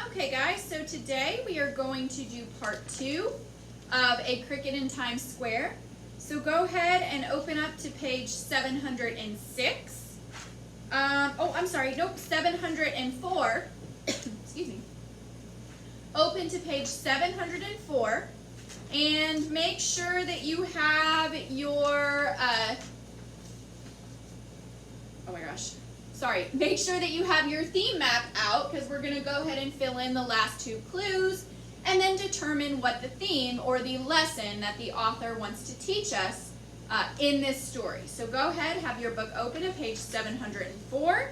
Okay guys, so today we are going to do part 2 of A Cricket in Times Square. So go ahead and open up to page 706. I'm sorry, nope, 704. Excuse me. Open to page 704 and make sure that you have your, make sure that you have your theme map out because we're going to go ahead and fill in the last 2 clues and then determine what the theme or the lesson that the author wants to teach us in this story. So go ahead, have your book open at page 704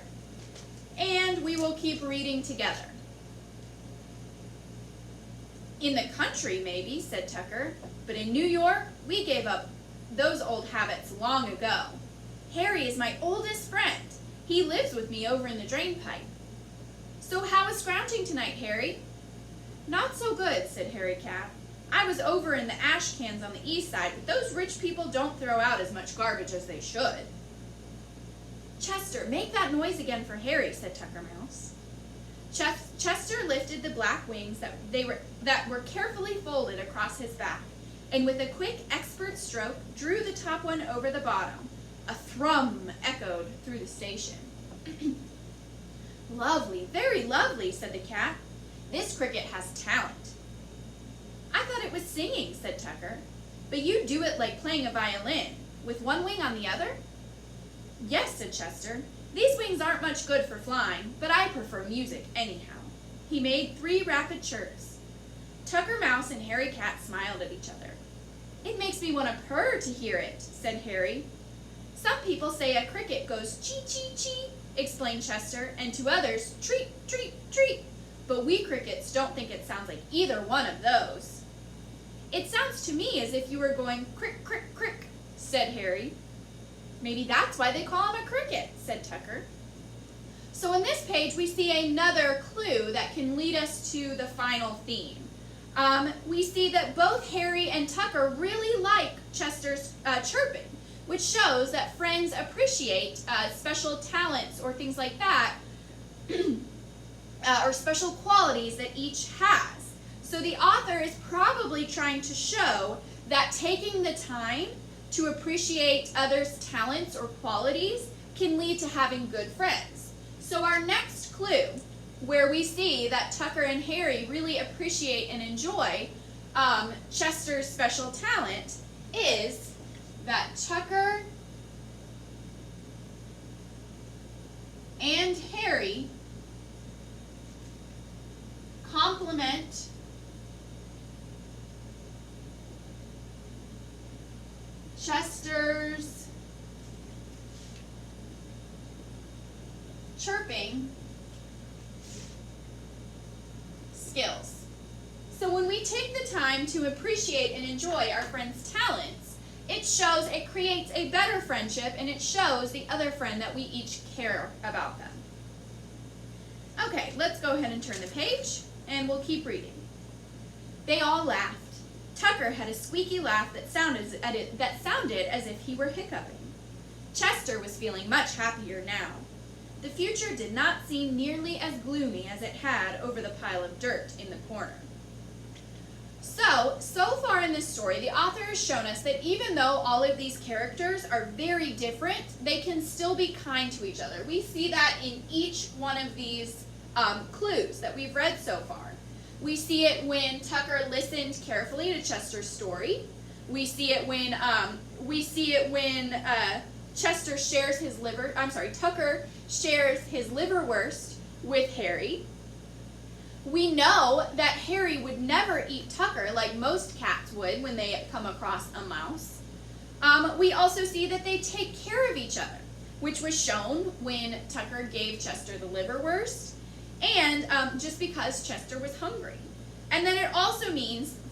and we will keep reading together. In the country, maybe, said Tucker, but in New York, we gave up those old habits long ago. Harry is my oldest friend. He lives with me over in the drain pipe. So how is scrounging tonight, Harry? Not so good, said Harry Cat. I was over in the ash cans on the east side, but those rich people don't throw out as much garbage as they should. Chester, make that noise again for Harry, said Tucker Mouse. Chester lifted the black wings that were carefully folded across his back, and with a quick, expert stroke, drew the top one over the bottom. A thrum echoed through the station. Lovely, very lovely, said the cat. This cricket has talent. I thought it was singing, said Tucker. But you do it like playing a violin, with one wing on the other? Yes, said Chester. These wings aren't much good for flying, but I prefer music anyhow. He made 3 rapid chirps. Tucker Mouse and Harry Cat smiled at each other. It makes me want to purr to hear it, said Harry. Some people say a cricket goes chee-chee-chee, explained Chester, and to others, treat, treat, treat. But we crickets don't think it sounds like either one of those. It sounds to me as if you were going crick, crick, crick, said Harry. Maybe that's why they call him a cricket, said Tucker. So in this page, we see another clue that can lead us to the final theme. We see that both Harry and Tucker really like Chester's chirping, which shows that friends appreciate special talents or things like that, or special qualities that each has. So the author is probably trying to show that taking the time to appreciate others' talents or qualities can lead to having good friends. So our next clue, where we see that Tucker and Harry really appreciate and enjoy Chester's special talent, is that Tucker and Harry compliment Chester's chirping skills. So when we take the time to appreciate and enjoy our friends' talents, it creates a better friendship, and it shows the other friend that we each care about them. Okay, let's go ahead and turn the page, and we'll keep reading. They all laughed. Tucker had a squeaky laugh that sounded as if he were hiccuping. Chester was feeling much happier now. The future did not seem nearly as gloomy as it had over the pile of dirt in the corner. So far in this story, the author has shown us that even though all of these characters are very different, they can still be kind to each other. We see that in each one of these clues that we've read so far. We see it when Tucker listened carefully to Chester's story. We see it when Tucker shares his liverwurst with Harry. We know that Harry would never eat Tucker like most cats would when they come across a mouse. We also see that they take care of each other, which was shown when Tucker gave Chester the liverwurst, and just because Chester was hungry. And then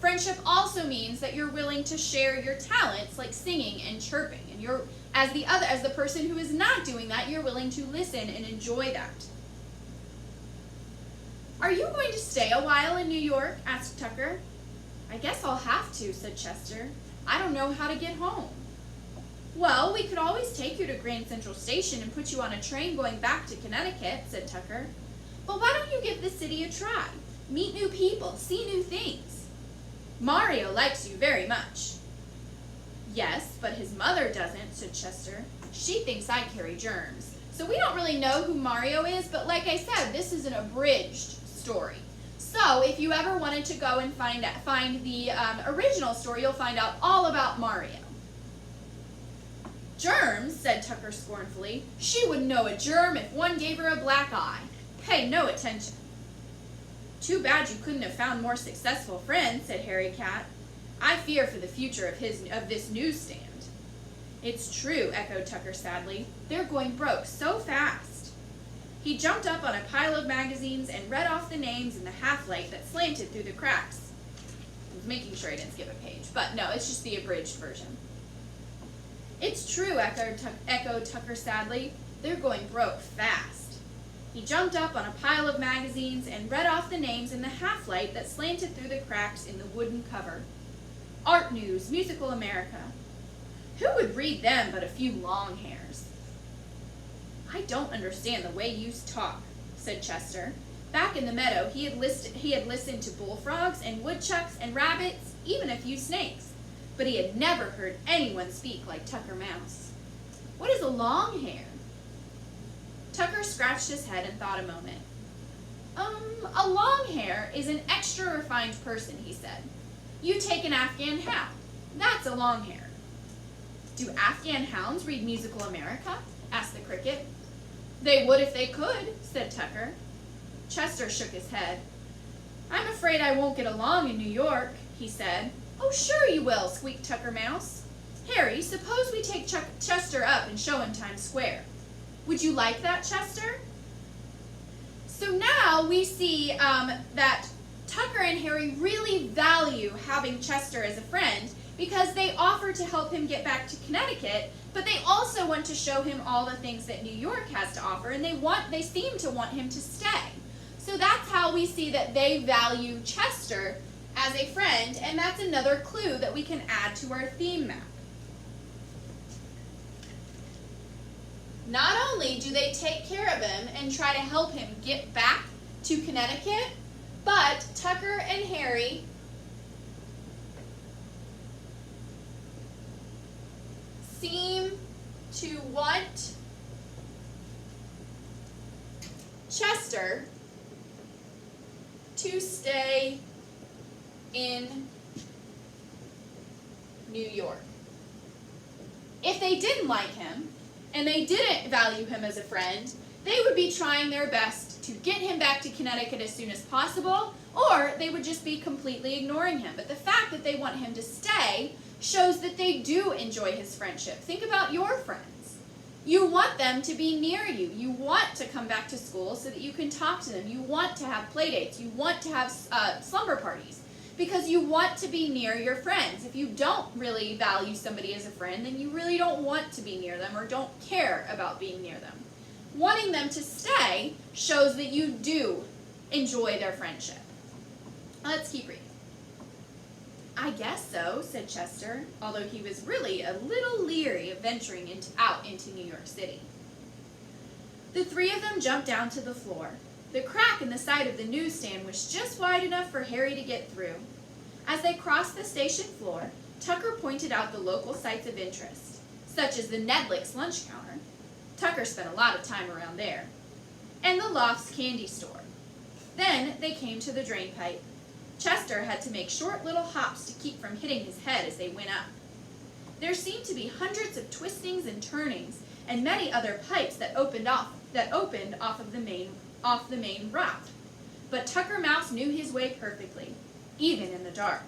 friendship also means that you're willing to share your talents like singing and chirping, and as the person who is not doing that, you're willing to listen and enjoy that. Are you going to stay a while in New York? Asked Tucker. I guess I'll have to, said Chester. I don't know how to get home. Well, we could always take you to Grand Central Station and put you on a train going back to Connecticut, said Tucker. But why don't you give the city a try? meet new people, see new things. Mario likes you very much. Yes, but his mother doesn't, said Chester. She thinks I carry germs. So we don't really know who Mario is, but like I said, this is an abridged story. So if you ever wanted to go and find the original story, you'll find out all about Mario. Germs, said Tucker scornfully. She would know a germ if one gave her a black eye. Pay no attention. Too bad you couldn't have found more successful friends, said Harry Cat. I fear for the future of this newsstand. It's true, echoed Tucker sadly. They're going broke so fast. He jumped up on a pile of magazines and read off the names in the half-light that slanted through the cracks. I was making sure I didn't skip a page, but no, it's just the abridged version. It's true, echoed Tucker sadly. They're going broke fast. He jumped up on a pile of magazines and read off the names in the half-light that slanted through the cracks in the wooden cover. Art News, Musical America. Who would read them but a few long hairs? I don't understand the way you talk, said Chester. Back in the meadow, he had listened to bullfrogs and woodchucks and rabbits, even a few snakes, but he had never heard anyone speak like Tucker Mouse. What is a long hair? Tucker scratched his head and thought a moment. A long hair is an extra refined person, he said. You take an Afghan hound. That's a long hair. Do Afghan hounds read Musical America? Asked the cricket. They would if they could, said Tucker. Chester shook his head. I'm afraid I won't get along in New York, he said. Oh, sure you will, squeaked Tucker Mouse. Harry, suppose we take Chester up and show him Times Square. Would you like that, Chester? So now we see that Tucker and Harry really value having Chester as a friend because they offer to help him get back to Connecticut, but they also want to show him all the things that New York has to offer, and they seem to want him to stay. So that's how we see that they value Chester as a friend, and that's another clue that we can add to our theme map. Not only do they take care of him and try to help him get back to Connecticut, but Tucker and Harry seem to want Chester to stay in New York. If they didn't like him, and they didn't value him as a friend, they would be trying their best to get him back to Connecticut as soon as possible, or they would just be completely ignoring him. But the fact that they want him to stay shows that they do enjoy his friendship. Think about your friends. You want them to be near you. You want to come back to school so that you can talk to them. You want to have play dates. You want to have slumber parties because you want to be near your friends. If you don't really value somebody as a friend, then you really don't want to be near them or don't care about being near them. Wanting them to stay shows that you do enjoy their friendship. Let's keep reading. I guess so, said Chester, although he was really a little leery of venturing out into New York City. The three of them jumped down to the floor. The crack in the side of the newsstand was just wide enough for Harry to get through. As they crossed the station floor, Tucker pointed out the local sites of interest, such as the Nedlick's lunch counter. Tucker spent a lot of time around there. And the Loft's candy store. Then they came to the drain pipe. Chester had to make short little hops to keep from hitting his head as they went up. There seemed to be hundreds of twistings and turnings, and many other pipes that opened off of the main route. But Tucker Mouse knew his way perfectly, even in the dark.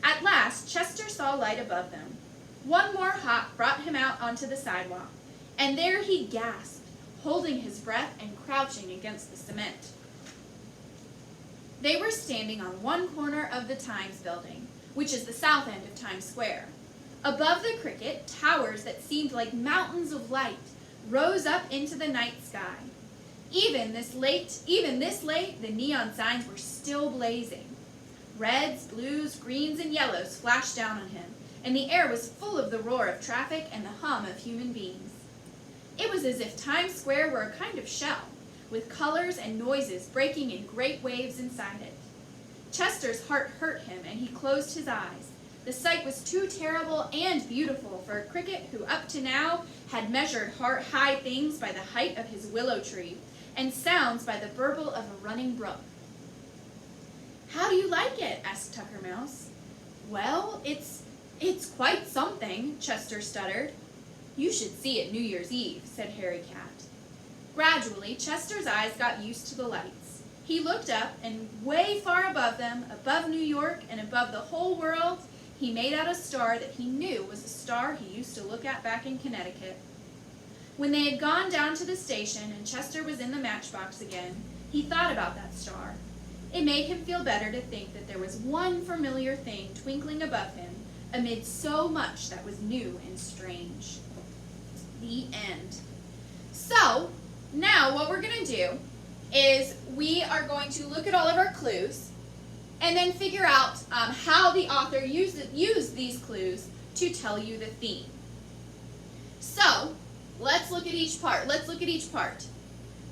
At last, Chester saw light above them. One more hop brought him out onto the sidewalk, and there he gasped, holding his breath and crouching against the cement. They were standing on one corner of the Times building, which is the south end of Times Square. Above the cricket, towers that seemed like mountains of light rose up into the night sky. Even this late, the neon signs were still blazing. Reds, blues, greens, and yellows flashed down on him, and the air was full of the roar of traffic and the hum of human beings. It was as if Times Square were a kind of shell, with colors and noises breaking in great waves inside it. Chester's heart hurt him, and he closed his eyes. The sight was too terrible and beautiful for a cricket who up to now had measured high things by the height of his willow tree, and sounds by the burble of a running brook. "How do you like it?" asked Tucker Mouse. "Well, it's quite something," Chester stuttered. "You should see it New Year's Eve," said Harry Cat. Gradually, Chester's eyes got used to the lights. He looked up, and way far above them, above New York and above the whole world, he made out a star that he knew was a star he used to look at back in Connecticut. When they had gone down to the station and Chester was in the matchbox again, he thought about that star. It made him feel better to think that there was one familiar thing twinkling above him amid so much that was new and strange. The end. So, now what we're going to do is we are going to look at all of our clues and then figure out how the author used these clues to tell you the theme. So, let's look at each part.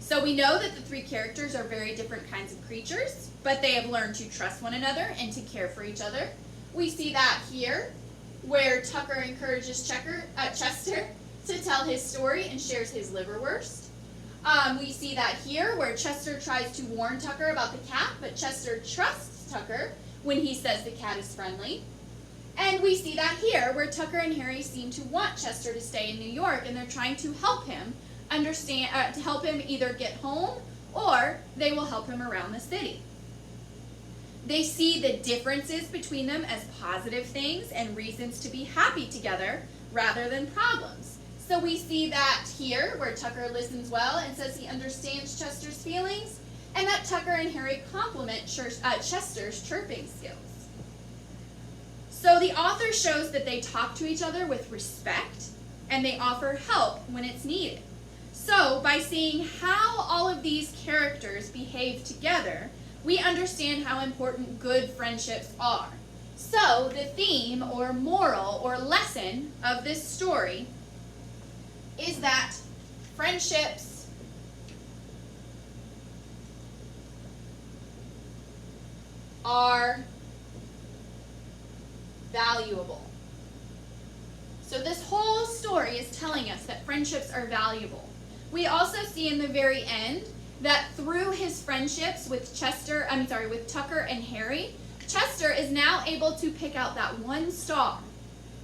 So we know that the three characters are very different kinds of creatures, but they have learned to trust one another and to care for each other. We see that here, where Tucker encourages Chester to tell his story and shares his liverwurst. We see that here, where Chester tries to warn Tucker about the cat, but Chester trusts Tucker when he says the cat is friendly. And we see that here, where Tucker and Harry seem to want Chester to stay in New York, and they're trying to help him to help him either get home, or they will help him around the city. They see the differences between them as positive things and reasons to be happy together rather than problems. So we see that here, where Tucker listens well and says he understands Chester's feelings, and that Tucker and Harry compliment Chester's chirping skills. So the author shows that they talk to each other with respect, and they offer help when it's needed. So by seeing how all of these characters behave together, we understand how important good friendships are. So the theme or moral or lesson of this story is that friendships are valuable. So this whole story is telling us that friendships are valuable. We also see in the very end that through his friendships with Tucker and Harry, Chester is now able to pick out that one star.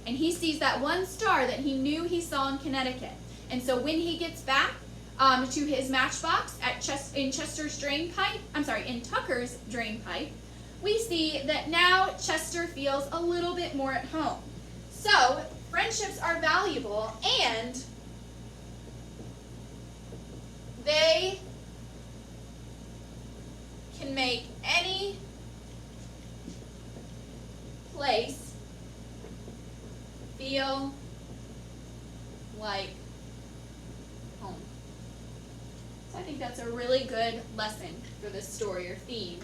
And he sees that one star that he knew he saw in Connecticut. And so when he gets back to his matchbox in Tucker's drain pipe, we see that now Chester feels a little bit more at home. So friendships are valuable, and they can make any place feel like home. So I think that's a really good lesson for this story or theme.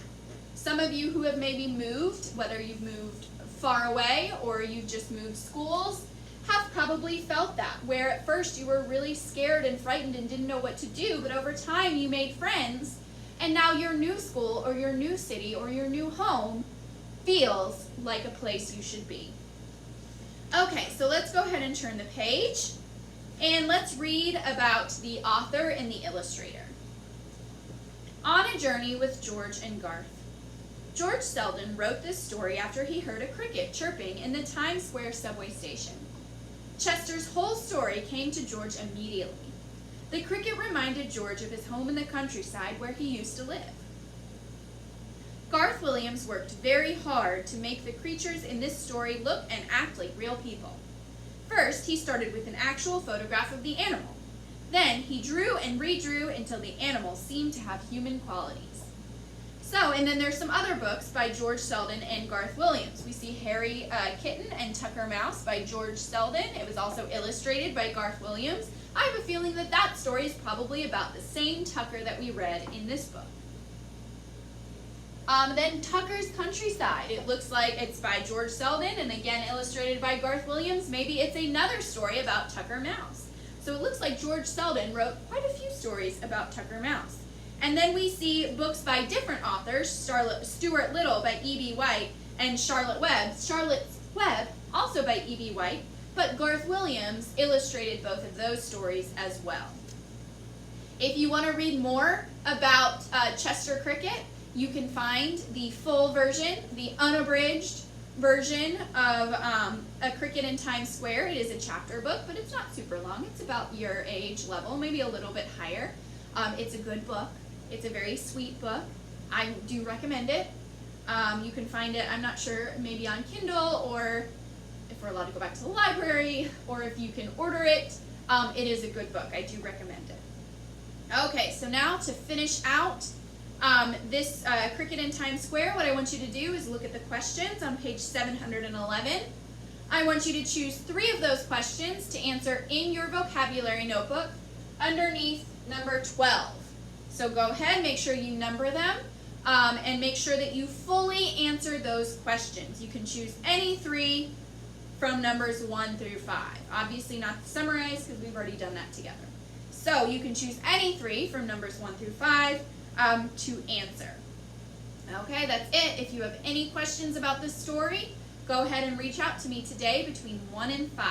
Some of you who have maybe moved, whether you've moved far away or you've just moved schools, have probably felt that, where at first you were really scared and frightened and didn't know what to do, but over time you made friends, and now your new school or your new city or your new home feels like a place you should be. Okay, so let's go ahead and turn the page, and let's read about the author and the illustrator. On a Journey with George and Garth. George Selden wrote this story after he heard a cricket chirping in the Times Square subway station. Chester's whole story came to George immediately. The cricket reminded George of his home in the countryside where he used to live. Garth Williams worked very hard to make the creatures in this story look and act like real people. First, he started with an actual photograph of the animal. Then, he drew and redrew until the animals seemed to have human qualities. And then there's some other books by George Selden and Garth Williams. We see Harry Kitten and Tucker Mouse by George Selden. It was also illustrated by Garth Williams. I have a feeling that that story is probably about the same Tucker that we read in this book. Then Tucker's Countryside. It looks like it's by George Selden and again illustrated by Garth Williams. Maybe it's another story about Tucker Mouse. So it looks like George Selden wrote quite a few stories about Tucker Mouse. And then we see books by different authors, Stuart Little by E.B. White and Charlotte Webb. Charlotte's Web, also by E.B. White, but Garth Williams illustrated both of those stories as well. If you want to read more about Chester Cricket, you can find the full version, the unabridged version of A Cricket in Times Square. It is a chapter book, but it's not super long. It's about your age level, maybe a little bit higher. It's a good book. It's a very sweet book. I do recommend it. You can find it, I'm not sure, maybe on Kindle, or if we're allowed to go back to the library, or if you can order it. It is a good book. I do recommend it. Okay, so now to finish out this Cricket in Times Square, what I want you to do is look at the questions on page 711. I want you to choose 3 of those questions to answer in your vocabulary notebook underneath number 12. So go ahead, make sure you number them, and make sure that you fully answer those questions. You can choose any 3 from numbers 1 through 5. Obviously not to summarize because we've already done that together. So you can choose any 3 from numbers 1 through 5 to answer. Okay, that's it. If you have any questions about this story, go ahead and reach out to me today between 1 and 5.